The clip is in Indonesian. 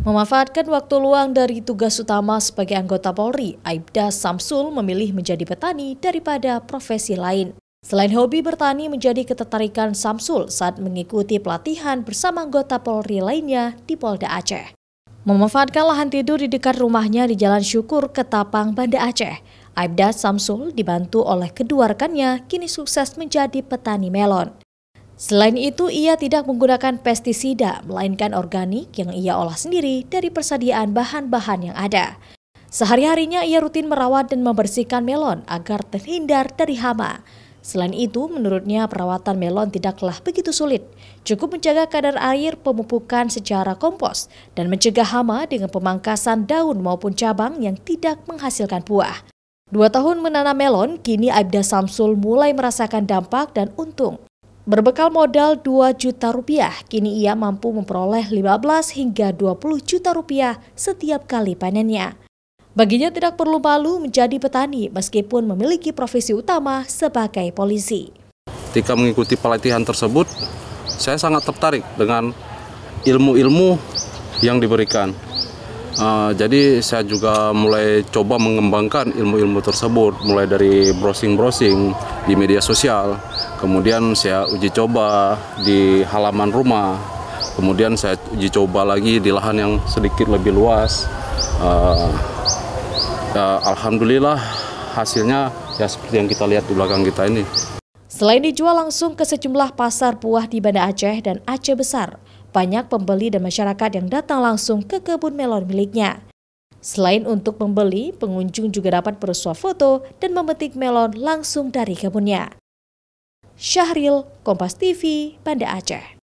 Memanfaatkan waktu luang dari tugas utama sebagai anggota Polri, Aibda Samsul memilih menjadi petani daripada profesi lain. Selain hobi bertani menjadi ketertarikan Samsul saat mengikuti pelatihan bersama anggota Polri lainnya di Polda Aceh. Memanfaatkan lahan tidur di dekat rumahnya di Jalan Syukur, Ketapang, Banda Aceh, Aibda Samsul dibantu oleh kedua rekannya kini sukses menjadi petani melon. Selain itu, ia tidak menggunakan pestisida, melainkan organik yang ia olah sendiri dari persediaan bahan-bahan yang ada. Sehari-harinya ia rutin merawat dan membersihkan melon agar terhindar dari hama. Selain itu, menurutnya perawatan melon tidaklah begitu sulit. Cukup menjaga kadar air, pemupukan secara kompos, dan mencegah hama dengan pemangkasan daun maupun cabang yang tidak menghasilkan buah. 2 tahun menanam melon, kini Aibda Samsul mulai merasakan dampak dan untung. Berbekal modal 2 juta rupiah, kini ia mampu memperoleh 15 hingga 20 juta rupiah setiap kali panennya. Baginya tidak perlu malu menjadi petani meskipun memiliki profesi utama sebagai polisi. Ketika mengikuti pelatihan tersebut, saya sangat tertarik dengan ilmu-ilmu yang diberikan. Jadi saya juga mulai coba mengembangkan ilmu-ilmu tersebut, mulai dari browsing-browsing di media sosial, kemudian saya uji coba di halaman rumah, kemudian saya uji coba lagi di lahan yang sedikit lebih luas. Alhamdulillah hasilnya ya seperti yang kita lihat di belakang kita ini. Selain dijual langsung ke sejumlah pasar buah di Banda Aceh dan Aceh Besar, banyak pembeli dan masyarakat yang datang langsung ke kebun melon miliknya. Selain untuk membeli, pengunjung juga dapat bersuah foto dan memetik melon langsung dari kebunnya. Syahril, Kompas TV, Banda Aceh.